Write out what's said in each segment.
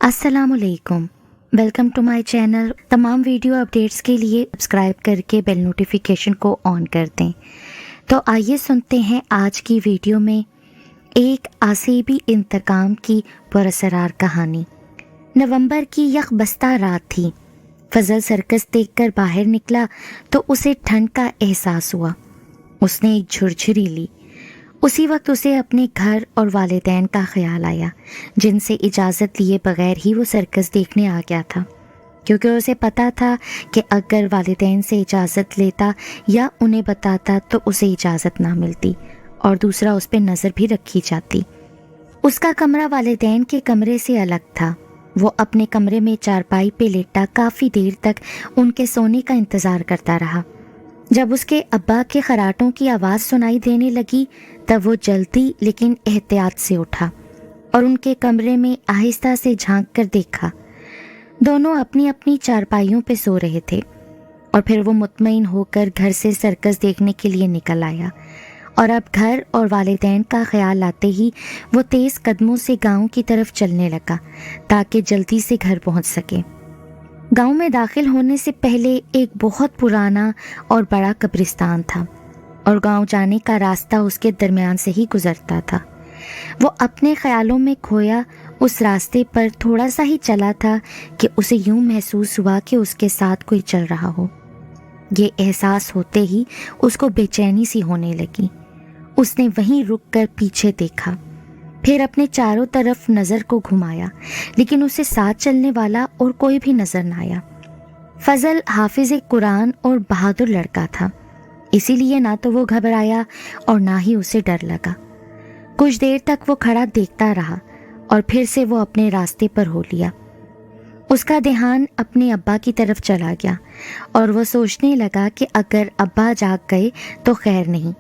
अस्सलाम वालेकुम। Welcome to my channel. तमाम वीडियो अपडेट्स के लिए सब्सक्राइब करके बेल नोटिफिकेशन को ऑन कर दें। तो आइए सुनते हैं आज की वीडियो में एक आसीबी इंतकाम की पुरअसरार कहानी। नवंबर की यकबस्ता रात थी। फजल सर्कस देखकर बाहर निकला तो उसे ठंड का एहसास हुआ। उसने एक झुरझुरी ली। उसी वक्त उसे अपने घर और वालिदैन का ख्याल आया, जिनसे इजाज़त लिए बगैर ही वो सर्कस देखने आ गया था, क्योंकि उसे पता था कि अगर वालिदैन से इजाज़त लेता या उन्हें बताता तो उसे इजाज़त ना मिलती और दूसरा उस पर नज़र भी रखी जाती। उसका कमरा वालिदैन के कमरे से अलग था। वो अपने कमरे में चारपाई पे लेटा काफ़ी देर तक उनके सोने का इंतज़ार करता रहा। जब उसके अब्बा के खराटों की आवाज़ सुनाई देने लगी तब वो जल्दी लेकिन एहतियात से उठा और उनके कमरे में आहिस्ता से झांक कर देखा। दोनों अपनी अपनी चारपाइयों पे सो रहे थे और फिर वो मुतमईन होकर घर से सर्कस देखने के लिए निकल आया और अब घर और वालिदैन का ख्याल आते ही वो तेज़ कदमों से गांव की तरफ चलने लगा ताकि जल्दी से घर पहुंच सके। गांव में दाखिल होने से पहले एक बहुत पुराना और बड़ा कब्रिस्तान था और गांव जाने का रास्ता उसके दरमियान से ही गुजरता था। वो अपने ख्यालों में खोया उस रास्ते पर थोड़ा सा ही चला था कि उसे यूं महसूस हुआ कि उसके साथ कोई चल रहा हो। ये एहसास होते ही उसको बेचैनी सी होने लगी। उसने वहीं रुककर पीछे देखा, फिर अपने चारों तरफ नज़र को घुमाया, लेकिन उसे साथ चलने वाला और कोई भी नज़र न आया। फजल हाफिज कुरान और बहादुर लड़का था, इसीलिए ना तो वो घबराया और ना ही उसे डर लगा। कुछ देर तक वो खड़ा देखता रहा और फिर से वो अपने रास्ते पर हो लिया। उसका ध्यान अपने अब्बा की तरफ चला गया और वो सोचने लगा कि अगर अब्बा जाग गए तो खैर नहीं,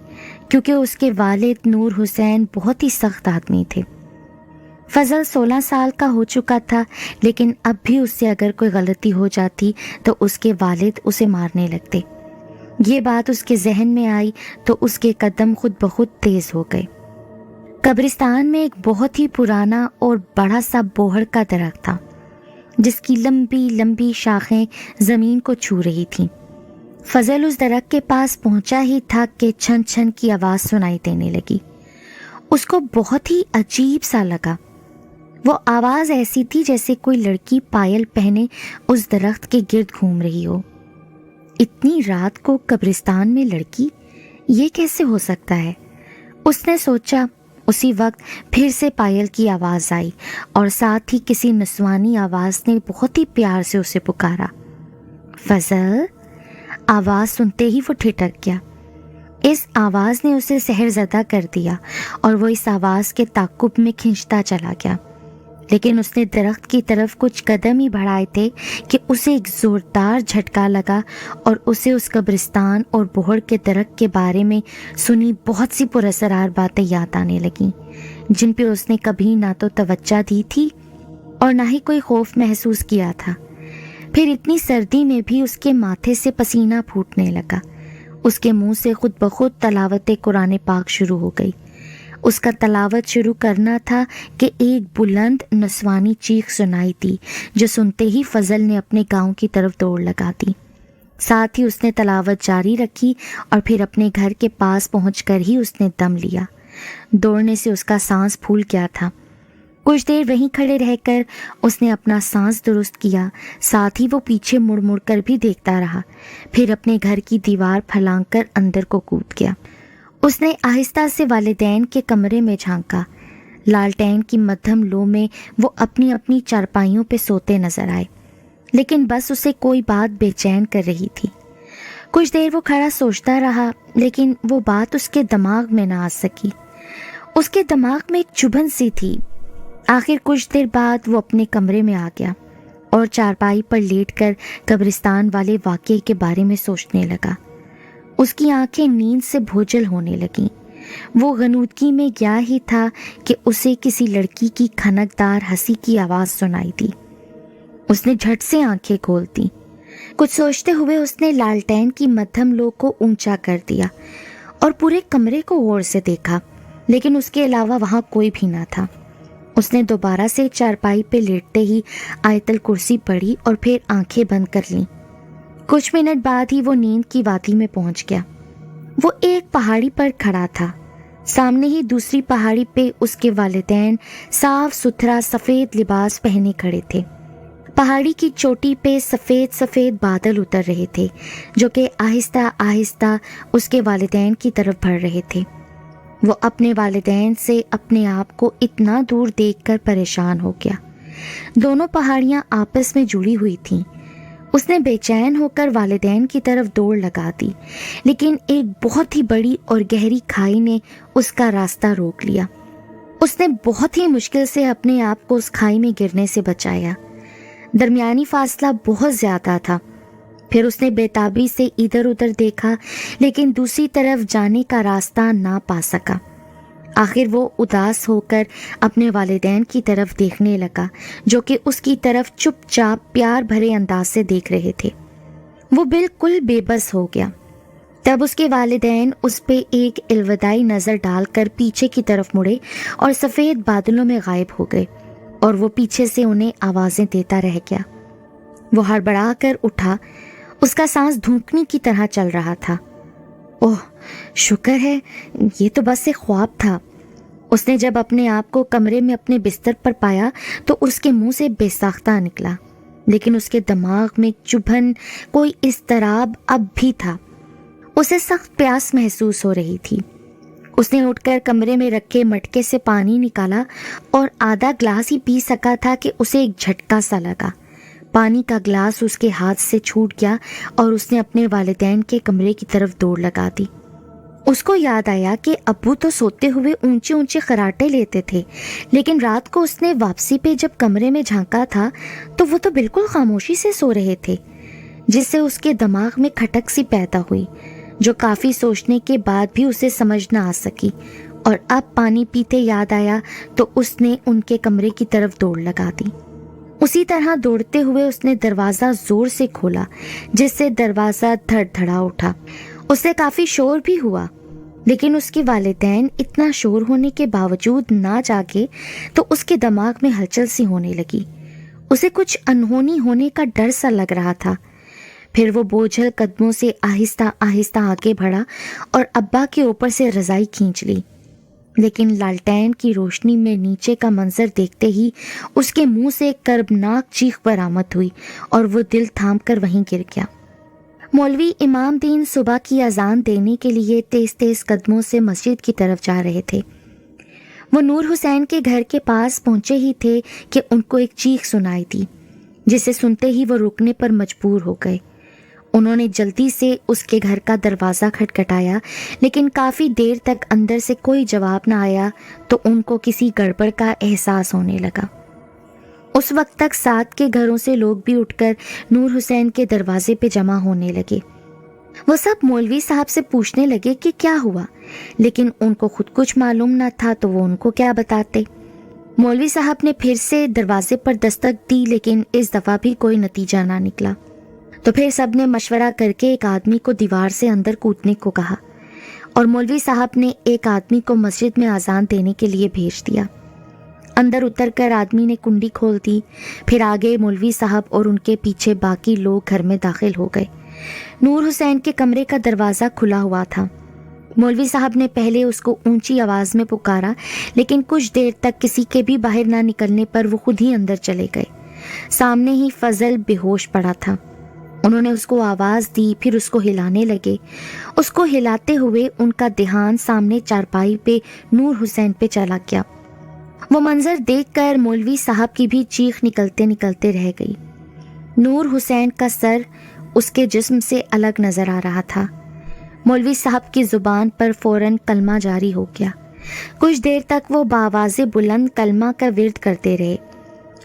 क्योंकि उसके वालिद नूर हुसैन बहुत ही सख्त आदमी थे। फजल 16 साल का हो चुका था, लेकिन अब भी उससे अगर कोई गलती हो जाती तो उसके वालिद उसे मारने लगते। ये बात उसके जहन में आई तो उसके कदम खुद ब खुद तेज हो गए। कब्रिस्तान में एक बहुत ही पुराना और बड़ा सा बोहड़ का दरख्त था, जिसकी लंबी लंबी शाखें ज़मीन को छू रही थीं। फजल उस दरख्त के पास पहुंचा ही था कि छन छन की आवाज़ सुनाई देने लगी। उसको बहुत ही अजीब सा लगा। वो आवाज़ ऐसी थी जैसे कोई लड़की पायल पहने उस दरख्त के गिर्द घूम रही हो। इतनी रात को कब्रिस्तान में लड़की, ये कैसे हो सकता है? उसने सोचा। उसी वक्त फिर से पायल की आवाज़ आई और साथ ही किसी नस्वानी आवाज़ ने बहुत ही प्यार से उसे पुकारा, फजल। आवाज़ सुनते ही वो ठिठक गया। इस आवाज़ ने उसे सहरज़दा कर दिया और वो इस आवाज़ के ताक़ुब में खिंचता चला गया, लेकिन उसने दरख्त की तरफ कुछ कदम ही बढ़ाए थे कि उसे एक ज़ोरदार झटका लगा और उसे उस कब्रिस्तान और बोहड़ के दरख्त के बारे में सुनी बहुत सी पुरअसरार बातें याद आने लगीं, जिन पे उसने कभी ना तो तवज्जो दी थी और ना ही कोई खौफ महसूस किया था। फिर इतनी सर्दी में भी उसके माथे से पसीना फूटने लगा। उसके मुंह से खुद ब खुद तलावत कुरान पाक शुरू हो गई। उसका तलावत शुरू करना था कि एक बुलंद नस्वानी चीख सुनाई दी, जो सुनते ही फजल ने अपने गांव की तरफ दौड़ लगा दी। साथ ही उसने तलावत जारी रखी और फिर अपने घर के पास पहुंचकर ही उसने दम लिया। दौड़ने से उसका सांस फूल गया था। कुछ देर वहीं खड़े रहकर उसने अपना सांस दुरुस्त किया, साथ ही वो पीछे मुड़ मुड़ कर भी देखता रहा। फिर अपने घर की दीवार फलांग कर अंदर को कूद गया। उसने आहिस्ता से वालिदैन के कमरे में झांका। लालटेन की मध्यम लो में वो अपनी अपनी चारपाइयों पे सोते नजर आए, लेकिन बस उसे कोई बात बेचैन कर रही थी। कुछ देर वो खड़ा सोचता रहा, लेकिन वो बात उसके दिमाग में ना आ सकी। उसके दिमाग में एक चुभन सी थी। आखिर कुछ देर बाद वो अपने कमरे में आ गया और चारपाई पर लेटकर कब्रिस्तान वाले वाक़ये के बारे में सोचने लगा। उसकी आंखें नींद से बोझल होने लगीं। वो गनूदगी में गया ही था कि उसे किसी लड़की की खनकदार हंसी की आवाज़ सुनाई दी। उसने झट से आंखें खोल दी। कुछ सोचते हुए उसने लालटेन की मध्यम लो को ऊंचा कर दिया और पूरे कमरे को गौर से देखा, लेकिन उसके अलावा वहाँ कोई भी ना था। उसने दोबारा से चारपाई पे लेटते ही आयतल कुर्सी पढ़ी और फिर आंखें बंद कर लीं। कुछ मिनट बाद ही वो नींद की वादी में पहुंच गया। वो एक पहाड़ी पर खड़ा था। सामने ही दूसरी पहाड़ी पे उसके वालिदैन साफ सुथरा सफ़ेद लिबास पहने खड़े थे। पहाड़ी की चोटी पे सफ़ेद सफ़ेद बादल उतर रहे थे जो कि आहिस्ता आहिस्ता उसके वालिदैन की तरफ बढ़ रहे थे। वो अपने वालिदैन से अपने आप को इतना दूर देखकर परेशान हो गया। दोनों पहाड़ियाँ आपस में जुड़ी हुई थीं। उसने बेचैन होकर वालिदैन की तरफ दौड़ लगा दी, लेकिन एक बहुत ही बड़ी और गहरी खाई ने उसका रास्ता रोक लिया। उसने बहुत ही मुश्किल से अपने आप को उस खाई में गिरने से बचाया। दरमियानी फासला बहुत ज़्यादा था। फिर उसने बेताबी से इधर उधर देखा, लेकिन दूसरी तरफ जाने का रास्ता ना पा सका। आखिर वो उदास होकर अपने वालिदैन की तरफ देखने लगा, जो कि उसकी तरफ चुपचाप प्यार भरे अंदाज से देख रहे थे। वो बिल्कुल बेबस हो गया। तब उसके वालिदैन उस पे एक अलविदाई नज़र डालकर पीछे की तरफ मुड़े और सफ़ेद बादलों में गायब हो गए, और वो पीछे से उन्हें आवाज़ें देता रह गया। वो हड़बड़ा कर उठा। उसका सांस धूकनी की तरह चल रहा था। ओह, शुक्र है, ये तो बस एक ख्वाब था। उसने जब अपने आप को कमरे में अपने बिस्तर पर पाया तो उसके मुंह से बेसाख्ता निकला, लेकिन उसके दिमाग में चुभन कोई इज़्तिराब अब भी था। उसे सख्त प्यास महसूस हो रही थी। उसने उठकर कमरे में रखे मटके से पानी निकाला और आधा ग्लास ही पी सका था कि उसे एक झटका सा लगा। पानी का ग्लास उसके हाथ से छूट गया और उसने अपने वालिदैन के कमरे की तरफ दौड़ लगा दी। उसको याद आया कि अब्बू तो सोते हुए ऊंचे ऊंचे खर्राटे लेते थे, लेकिन रात को उसने वापसी पे जब कमरे में झांका था तो वो तो बिल्कुल खामोशी से सो रहे थे, जिससे उसके दिमाग में खटक सी पैदा हुई, जो काफ़ी सोचने के बाद भी उसे समझ ना आ सकी। और अब पानी पीते याद आया तो उसने उनके कमरे की तरफ दौड़ लगा दी। उसी तरह दौड़ते हुए उसने दरवाज़ा ज़ोर से खोला, जिससे दरवाज़ा धड़धड़ा उठा। उससे काफ़ी शोर भी हुआ, लेकिन उसके वालिदैन इतना शोर होने के बावजूद ना जागे तो उसके दिमाग में हलचल सी होने लगी। उसे कुछ अनहोनी होने का डर सा लग रहा था। फिर वो बोझल कदमों से आहिस्ता आहिस्ता आगे बढ़ा और अब्बा के ऊपर से रज़ाई खींच ली, लेकिन लालटेन की रोशनी में नीचे का मंजर देखते ही उसके मुंह से एक कर्बनाक चीख बरामद हुई और वो दिल थाम कर वहीं गिर गया। मौलवी इमाम दीन सुबह की अजान देने के लिए तेज तेज कदमों से मस्जिद की तरफ जा रहे थे। वो नूर हुसैन के घर के पास पहुंचे ही थे कि उनको एक चीख सुनाई दी, जिसे सुनते ही वो रुकने पर मजबूर हो गए। उन्होंने जल्दी से उसके घर का दरवाज़ा खटखटाया, लेकिन काफ़ी देर तक अंदर से कोई जवाब ना आया तो उनको किसी गड़बड़ का एहसास होने लगा। उस वक्त तक साथ के घरों से लोग भी उठकर नूर हुसैन के दरवाजे पे जमा होने लगे। वो सब मौलवी साहब से पूछने लगे कि क्या हुआ, लेकिन उनको खुद कुछ मालूम ना था तो वो उनको क्या बताते। मौलवी साहब ने फिर से दरवाजे पर दस्तक दी, लेकिन इस दफ़ा भी कोई नतीजा ना निकला। तो फिर सब ने मशवरा करके एक आदमी को दीवार से अंदर कूदने को कहा और मौलवी साहब ने एक आदमी को मस्जिद में अजान देने के लिए भेज दिया। अंदर उतरकर आदमी ने कुंडी खोल दी। फिर आगे मौलवी साहब और उनके पीछे बाकी लोग घर में दाखिल हो गए। नूर हुसैन के कमरे का दरवाज़ा खुला हुआ था। मौलवी साहब ने पहले उसको ऊंची आवाज़ में पुकारा, लेकिन कुछ देर तक किसी के भी बाहर ना निकलने पर वो खुद ही अंदर चले गए। सामने ही फजल बेहोश पड़ा था। उन्होंने उसको आवाज़ दी, फिर उसको हिलाने लगे। उसको हिलाते हुए उनका ध्यान सामने चारपाई पे नूर हुसैन पे चला गया। वो मंजर देखकर मौलवी साहब की भी चीख निकलते निकलते रह गई। नूर हुसैन का सर उसके जिस्म से अलग नज़र आ रहा था। मौलवी साहब की ज़ुबान पर फ़ौरन कलमा जारी हो गया। कुछ देर तक वो बावाज़े बुलंद कलमा का विर्द करते रहे।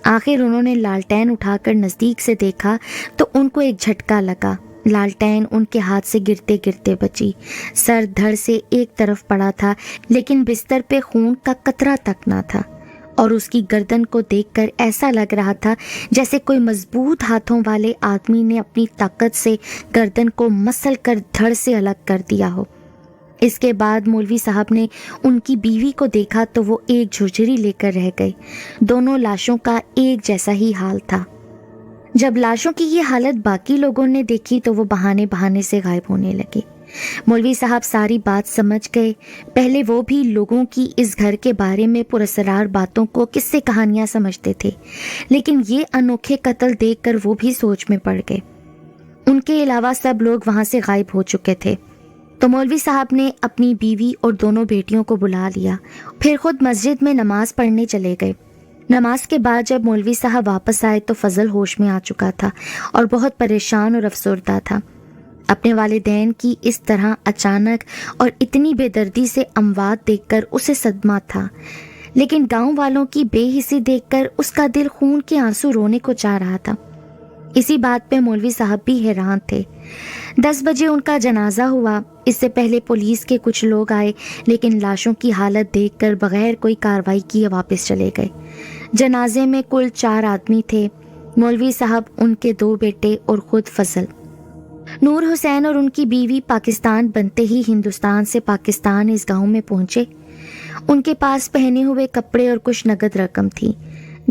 आखिर उन्होंने लालटेन उठाकर नज़दीक से देखा तो उनको एक झटका लगा। लालटेन उनके हाथ से गिरते गिरते बची। सर धड़ से एक तरफ पड़ा था, लेकिन बिस्तर पे खून का कतरा तक ना था, और उसकी गर्दन को देखकर ऐसा लग रहा था जैसे कोई मजबूत हाथों वाले आदमी ने अपनी ताकत से गर्दन को मसल कर धड़ से अलग कर दिया हो। اس کے بعد مولوی صاحب نے ان کی بیوی کو دیکھا تو وہ ایک جھرجھری لے کر رہ گئی۔ دونوں لاشوں کا ایک جیسا ہی حال تھا۔ جب لاشوں کی یہ حالت باقی لوگوں نے دیکھی تو وہ بہانے سے غائب ہونے لگے۔ مولوی صاحب ساری بات سمجھ گئے۔ پہلے وہ بھی لوگوں کی اس گھر کے بارے میں پراسرار باتوں کو قصے کہانیاں سمجھتے تھے، لیکن یہ انوکھے قتل دیکھ کر وہ بھی سوچ میں پڑ گئے۔ ان کے علاوہ سب لوگ وہاں سے غائب ہو چکے تھے۔ تو مولوی صاحب نے اپنی بیوی اور دونوں بیٹیوں کو بلا لیا، پھر خود مسجد میں نماز پڑھنے چلے گئے۔ نماز کے بعد جب مولوی صاحب واپس آئے تو فضل ہوش میں آ چکا تھا اور بہت پریشان اور افسردہ تھا۔ اپنے والدین کی اس طرح اچانک اور اتنی بے دردی سے اموات دیکھ کر اسے صدمہ تھا، لیکن گاؤں والوں کی بے حسی دیکھ کر اس کا دل خون کے آنسو رونے کو چاہ رہا تھا۔ اسی بات پہ مولوی صاحب بھی حیران تھے۔ 10 بجے ان کا جنازہ ہوا۔ اس سے پہلے پولیس کے کچھ لوگ آئے، لیکن لاشوں کی حالت دیکھ کر بغیر کوئی کارروائی کیے واپس چلے گئے۔ جنازے میں کل 4 آدمی تھے، مولوی صاحب، ان کے 2 بیٹے اور خود فضل۔ نور حسین اور ان کی بیوی پاکستان بنتے ہی ہندوستان سے پاکستان اس گاؤں میں پہنچے۔ ان کے پاس پہنے ہوئے کپڑے اور کچھ نقد رقم تھی۔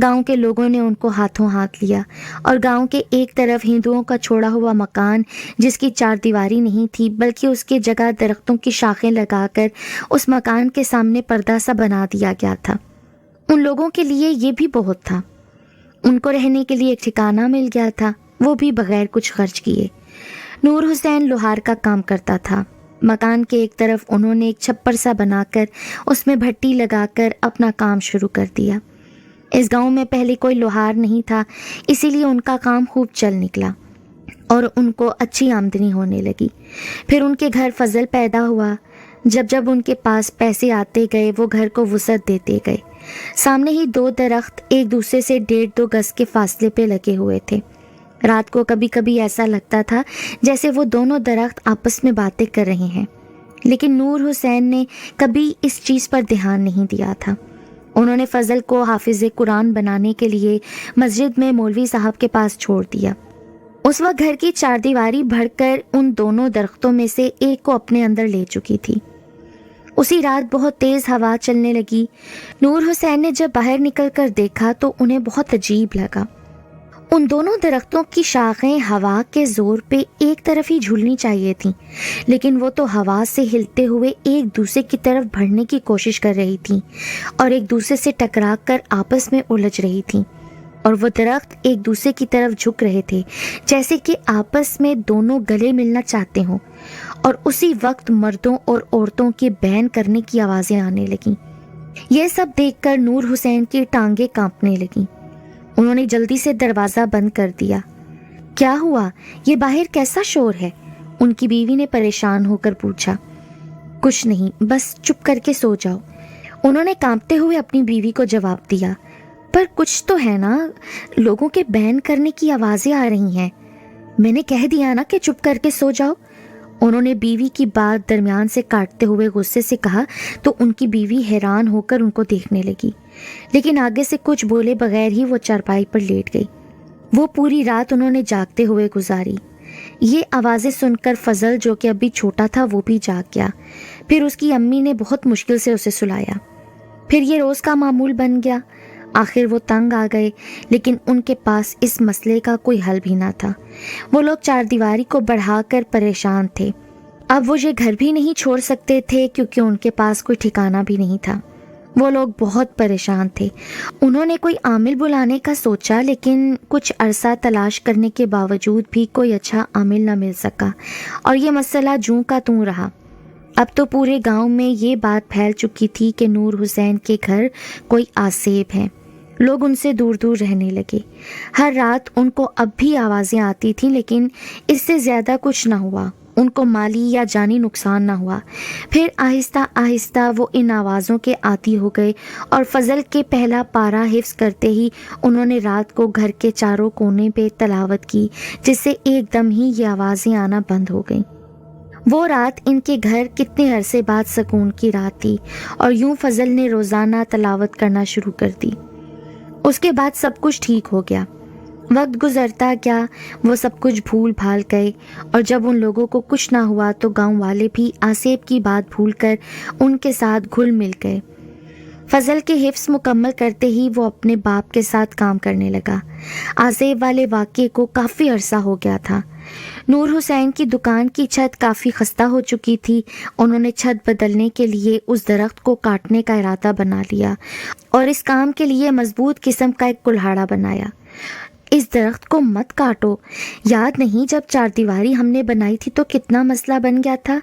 گاؤں کے لوگوں نے ان کو ہاتھوں ہاتھ لیا اور گاؤں کے ایک طرف ہندوؤں کا چھوڑا ہوا مکان، جس کی 4 دیواری نہیں تھی بلکہ اس کی جگہ درختوں کی شاخیں لگا کر اس مکان کے سامنے پردہ سا بنا دیا گیا تھا۔ ان لوگوں کے لیے یہ بھی بہت تھا۔ ان کو رہنے کے لیے ایک ٹھکانہ مل گیا تھا، وہ بھی بغیر کچھ خرچ کیے۔ نور حسین لوہار کا کام کرتا تھا۔ مکان کے ایک طرف انہوں نے ایک چھپر سا بنا کر اس میں بھٹی لگا کر اپنا کام شروع کر دیا۔ اس گاؤں میں پہلے کوئی لوہار نہیں تھا، اسی لیے ان کا کام خوب چل نکلا اور ان کو اچھی آمدنی ہونے لگی۔ پھر ان کے گھر فضل پیدا ہوا۔ جب ان کے پاس پیسے آتے گئے وہ گھر کو وسعت دیتے گئے۔ سامنے ہی 2 درخت ایک دوسرے سے 1.5-2 گز کے فاصلے پہ لگے ہوئے تھے۔ رات کو کبھی کبھی ایسا لگتا تھا جیسے وہ دونوں درخت آپس میں باتیں کر رہے ہیں، لیکن نور حسین نے کبھی اس چیز پر دھیان نہیں دیا تھا۔ انہوں نے فضل کو حافظ قرآن بنانے کے لیے مسجد میں مولوی صاحب کے پاس چھوڑ دیا۔ اس وقت گھر کی 4 دیواری بڑھ کر ان دونوں درختوں میں سے ایک کو اپنے اندر لے چکی تھی۔ اسی رات بہت تیز ہوا چلنے لگی۔ نور حسین نے جب باہر نکل کر دیکھا تو انہیں بہت عجیب لگا۔ ان دونوں درختوں کی شاخیں ہوا کے زور پہ ایک طرف ہی جھولنی چاہیے تھیں، لیکن وہ تو ہوا سے ہلتے ہوئے ایک دوسرے کی طرف بڑھنے کی کوشش کر رہی تھیں اور ایک دوسرے سے ٹکرا کر آپس میں الجھ رہی تھیں، اور وہ درخت ایک دوسرے کی طرف جھک رہے تھے جیسے کہ آپس میں دونوں گلے ملنا چاہتے ہوں۔ اور اسی وقت مردوں اور عورتوں کے بین کرنے کی آوازیں آنے لگیں۔ یہ سب دیکھ کر نور حسین کی ٹانگیں کانپنے لگیں۔ انہوں نے جلدی سے دروازہ بند کر دیا۔ کیا ہوا؟ یہ باہر کیسا شور ہے؟ ان کی بیوی نے پریشان ہو کر پوچھا۔ کچھ نہیں، بس چپ کر کے سو جاؤ، انہوں نے کانپتے ہوئے اپنی بیوی کو جواب دیا۔ پر کچھ تو ہے نا، لوگوں کے بین کرنے کی آوازیں آ رہی ہیں۔ میں نے کہہ دیا نا کہ چپ کر کے سو جاؤ، انہوں نے بیوی کی بات درمیان سے کاٹتے ہوئے غصے سے کہا تو ان کی بیوی حیران ہو کر ان کو دیکھنے لگی، لیکن آگے سے کچھ بولے بغیر ہی وہ چارپائی پر لیٹ گئی۔ وہ پوری رات انہوں نے جاگتے ہوئے گزاری۔ یہ آوازیں سن کر فضل، جو کہ ابھی چھوٹا تھا، وہ بھی جاگ گیا۔ پھر اس کی امی نے بہت مشکل سے اسے سلایا۔ پھر یہ روز کا معمول بن گیا۔ آخر وہ تنگ آ گئے، لیکن ان کے پاس اس مسئلے کا کوئی حل بھی نہ تھا۔ وہ لوگ 4 دیواری کو بڑھا کر پریشان تھے۔ اب وہ یہ گھر بھی نہیں چھوڑ سکتے تھے کیونکہ ان کے پاس کوئی ٹھکانہ بھی نہیں تھا۔ وہ لوگ بہت پریشان تھے۔ انہوں نے کوئی عامل بلانے کا سوچا، لیکن کچھ عرصہ تلاش کرنے کے باوجود بھی کوئی اچھا عامل نہ مل سکا اور یہ مسئلہ جوں کا توں رہا۔ اب تو پورے گاؤں میں یہ بات پھیل چکی تھی کہ نور حسین کے گھر کوئی آسیب ہے۔ لوگ ان سے دور دور رہنے لگے۔ ہر رات ان کو اب بھی آوازیں آتی تھیں، لیکن اس سے زیادہ کچھ نہ ہوا۔ ان کو مالی یا جانی نقصان نہ ہوا۔ پھر آہستہ آہستہ وہ ان آوازوں کے عادی ہو گئے اور فضل کے پہلا پارہ حفظ کرتے ہی انہوں نے رات کو گھر کے چاروں کونے پہ تلاوت کی، جس سے ایک دم ہی یہ آوازیں آنا بند ہو گئیں۔ وہ رات ان کے گھر کتنے عرصے بعد سکون کی رات تھی، اور یوں فضل نے روزانہ تلاوت کرنا شروع کر دی۔ اس کے بعد سب کچھ ٹھیک ہو گیا۔ وقت گزرتا گیا، وہ سب کچھ بھول بھال گئے، اور جب ان لوگوں کو کچھ نہ ہوا تو گاؤں والے بھی آصف کی بات بھول کر ان کے ساتھ گھل مل گئے۔ فضل کے حفظ مکمل کرتے ہی وہ اپنے باپ کے ساتھ کام کرنے لگا۔ آصف والے واقعے کو کافی عرصہ ہو گیا تھا۔ نور حسین کی دکان کی چھت کافی خستہ ہو چکی تھی۔ انہوں نے چھت بدلنے کے لیے اس درخت کو کاٹنے کا ارادہ بنا لیا اور اس کام کے لیے مضبوط قسم کا ایک کلہاڑا بنایا۔ اس درخت کو مت کاٹو، یاد نہیں جب چاردیواری ہم نے بنائی تھی تو کتنا مسئلہ بن گیا تھا،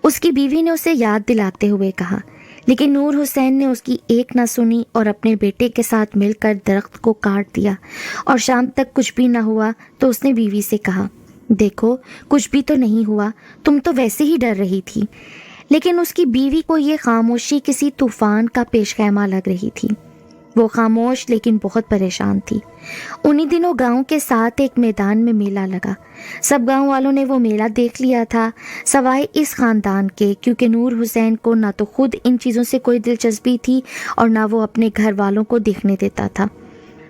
اس کی بیوی نے اسے یاد دلاتے ہوئے کہا۔ لیکن نور حسین نے اس کی ایک نہ سنی اور اپنے بیٹے کے ساتھ مل کر درخت کو کاٹ دیا، اور شام تک کچھ بھی نہ ہوا تو اس نے بیوی سے کہا، دیکھو کچھ بھی تو نہیں ہوا، تم تو ویسے ہی ڈر رہی تھی۔ لیکن اس کی بیوی کو یہ خاموشی کسی طوفان کا پیش خیمہ لگ رہی تھی۔ وہ خاموش لیکن بہت پریشان تھی۔ انہی دنوں گاؤں کے ساتھ ایک میدان میں میلہ لگا۔ سب گاؤں والوں نے وہ میلہ دیکھ لیا تھا سوائے اس خاندان کے، کیونکہ نور حسین کو نہ تو خود ان چیزوں سے کوئی دلچسپی تھی اور نہ وہ اپنے گھر والوں کو دیکھنے دیتا تھا۔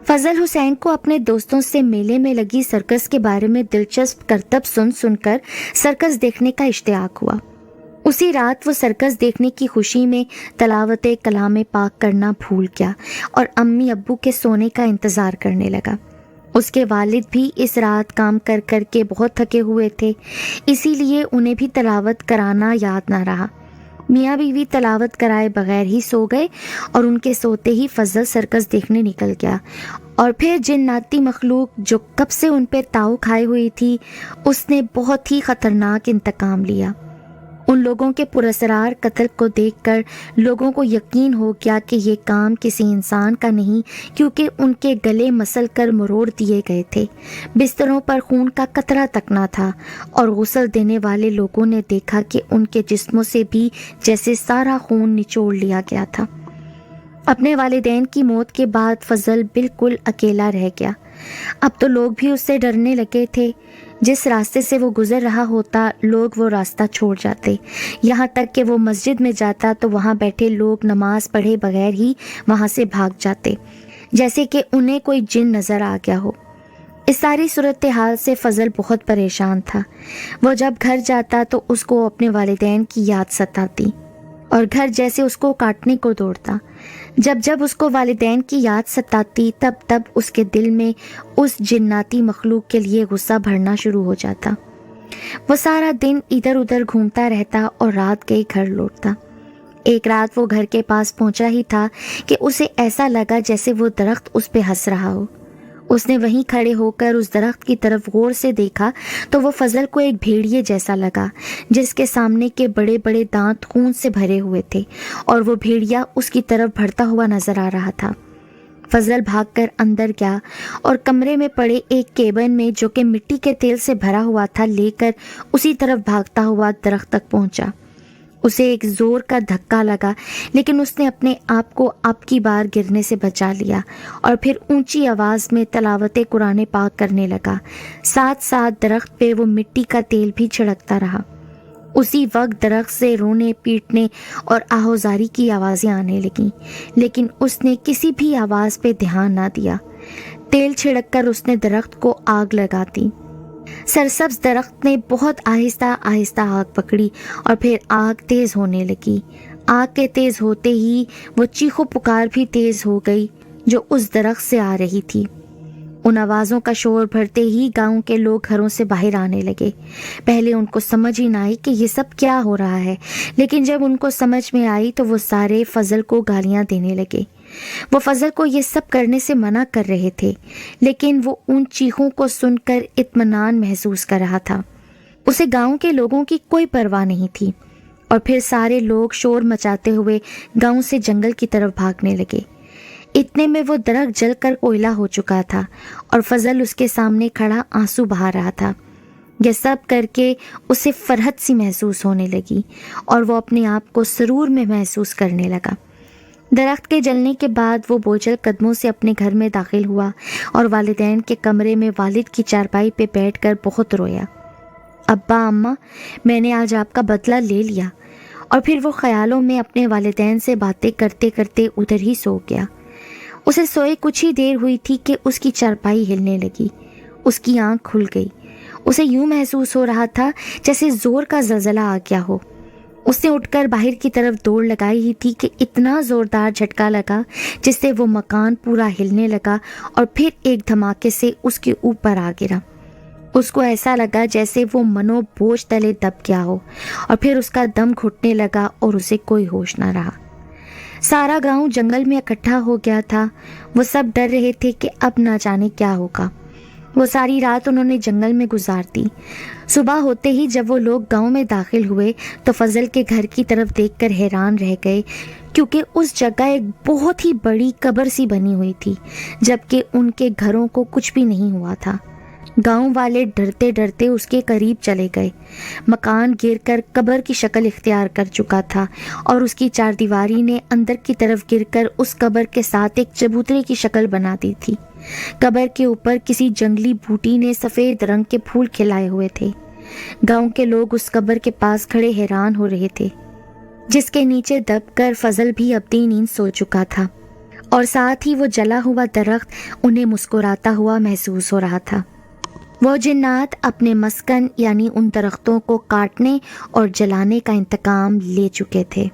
فضل حسین کو اپنے دوستوں سے میلے میں لگی سرکس کے بارے میں دلچسپ کرتب سن کر سرکس دیکھنے کا اشتیاق ہوا۔ اسی رات وہ سرکس دیکھنے کی خوشی میں تلاوت کلام پاک کرنا بھول گیا اور امی ابو کے سونے کا انتظار کرنے لگا۔ اس کے والد بھی اس رات کام کر کر کے بہت تھکے ہوئے تھے، اسی لیے انہیں بھی تلاوت کرانا یاد نہ رہا۔ میاں بیوی تلاوت کرائے بغیر ہی سو گئے اور ان کے سوتے ہی فضل سرکس دیکھنے نکل گیا، اور پھر جناتی مخلوق جو کب سے ان پہ تاؤ کھائے ہوئی تھی، اس نے بہت ہی خطرناک انتقام لیا۔ ان لوگوں کے پراسرار قتل کو دیکھ کر لوگوں کو یقین ہو گیا کہ یہ کام کسی انسان کا نہیں، کیونکہ ان کے گلے مسل کر مروڑ دیے گئے تھے، بستروں پر خون کا قطرہ تک نہ تھا، اور غسل دینے والے لوگوں نے دیکھا کہ ان کے جسموں سے بھی جیسے سارا خون نچوڑ لیا گیا تھا۔ اپنے والدین کی موت کے بعد فضل بالکل اکیلا رہ گیا۔ اب تو لوگ بھی اس سے ڈرنے لگے تھے۔ جس راستے سے وہ گزر رہا ہوتا لوگ وہ راستہ چھوڑ جاتے، یہاں تک کہ وہ مسجد میں جاتا تو وہاں بیٹھے لوگ نماز پڑھے بغیر ہی وہاں سے بھاگ جاتے، جیسے کہ انہیں کوئی جن نظر آ گیا ہو۔ اس ساری صورتحال سے فضل بہت پریشان تھا۔ وہ جب گھر جاتا تو اس کو اپنے والدین کی یاد ستاتی اور گھر جیسے اس کو کاٹنے کو دوڑتا۔ جب اس کو والدین کی یاد ستاتی تب اس کے دل میں اس جناتی مخلوق کے لیے غصہ بھرنا شروع ہو جاتا۔ وہ سارا دن ادھر ادھر گھومتا رہتا اور رات گئی گھر لوٹتا۔ ایک رات وہ گھر کے پاس پہنچا ہی تھا کہ اسے ایسا لگا جیسے وہ درخت اس پہ ہنس رہا ہو۔ اس نے وہیں کھڑے ہو کر اس درخت کی طرف غور سے دیکھا تو وہ فضل کو ایک بھیڑیے جیسا لگا، جس کے سامنے کے بڑے بڑے دانت خون سے بھرے ہوئے تھے، اور وہ بھیڑیا اس کی طرف بڑھتا ہوا نظر آ رہا تھا۔ فضل بھاگ کر اندر گیا اور کمرے میں پڑے ایک کیبن میں جو کہ مٹی کے تیل سے بھرا ہوا تھا لے کر اسی طرف بھاگتا ہوا درخت تک پہنچا۔ اسے ایک زور کا دھکا لگا، لیکن اس نے اپنے آپ کو اب کی بار گرنے سے بچا لیا اور پھر اونچی آواز میں تلاوت قرآن پاک کرنے لگا۔ ساتھ ساتھ درخت پہ وہ مٹی کا تیل بھی چھڑکتا رہا۔ اسی وقت درخت سے رونے پیٹنے اور آہوزاری کی آوازیں آنے لگیں، لیکن اس نے کسی بھی آواز پہ دھیان نہ دیا۔ تیل چھڑک کر اس نے درخت کو آگ لگا دی۔ سرسبز درخت نے بہت آہستہ آہستہ آگ پکڑی اور پھر آگ تیز ہونے لگی۔ آگ کے تیز ہوتے ہی وہ چیخو پکار بھی تیز ہو گئی جو اس درخت سے آ رہی تھی۔ ان آوازوں کا شور بھرتے ہی گاؤں کے لوگ گھروں سے باہر آنے لگے۔ پہلے ان کو سمجھ ہی نہ آئی کہ یہ سب کیا ہو رہا ہے، لیکن جب ان کو سمجھ میں آئی تو وہ سارے فضل کو گالیاں دینے لگے۔ وہ فضل کو یہ سب کرنے سے منع کر رہے تھے، لیکن وہ ان چیخوں کو سن کر اطمینان محسوس کر رہا تھا۔ اسے گاؤں کے لوگوں کی کوئی پرواہ نہیں تھی، اور پھر سارے لوگ شور مچاتے ہوئے گاؤں سے جنگل کی طرف بھاگنے لگے۔ اتنے میں وہ درخت جل کر کوئلہ ہو چکا تھا اور فضل اس کے سامنے کھڑا آنسو بہا رہا تھا۔ یہ سب کر کے اسے فرحت سی محسوس ہونے لگی اور وہ اپنے آپ کو سرور میں محسوس کرنے لگا۔ درخت کے جلنے کے بعد وہ بوجھل قدموں سے اپنے گھر میں داخل ہوا اور والدین کے کمرے میں والد کی چارپائی پہ بیٹھ کر بہت رویا۔ ابا اماں، میں نے آج آپ کا بدلہ لے لیا۔ اور پھر وہ خیالوں میں اپنے والدین سے باتیں کرتے کرتے ادھر ہی سو گیا۔ उसे सोए कुछ ही देर हुई थी कि उसकी चारपाई हिलने लगी। उसकी आंख खुल गई। उसे यूं महसूस हो रहा था जैसे जोर का ज़लज़ला आ गया हो। उसने उठकर बाहर की तरफ दौड़ लगाई ही थी कि इतना ज़ोरदार झटका लगा जिससे वो मकान पूरा हिलने लगा और फिर एक धमाके से उसके ऊपर आ गिरा। उसको ऐसा लगा जैसे वो मनोबोझ तले दब गया हो और फिर उसका दम घुटने लगा और उसे कोई होश ना रहा। सारा गांव जंगल में इकट्ठा हो गया था। वो सब डर रहे थे कि अब ना जाने क्या होगा। वो सारी रात उन्होंने जंगल में गुजार दी। सुबह होते ही जब वो लोग गांव में दाखिल हुए तो फजल के घर की तरफ देखकर हैरान रह गए, क्योंकि उस जगह एक बहुत ही बड़ी कब्र सी बनी हुई थी, जबकि उनके घरों को कुछ भी नहीं हुआ था। गांव वाले डरते डरते उसके करीब चले गए। मकान गिरकर कब्र की शक्ल इख्तियार कर चुका था और उसकी चारदीवारी ने अंदर की तरफ गिरकर उस कब्र के साथ एक चबूतरे की शक्ल बना दी थी। कब्र के ऊपर किसी जंगली बूटी ने सफ़ेद रंग के फूल खिलाए हुए थे। गांव के लोग उस कब्र के पास खड़े हैरान हो रहे थे, जिसके नीचे दबकर फजल भी अपनी नींद सो चुका था और साथ ही वो जला हुआ दरख्त उन्हें मुस्कुराता हुआ महसूस हो रहा था। वो जिन्नात अपने मस्कन यानी उन दरख्तों को काटने और जलाने का इंतकाम ले चुके थे।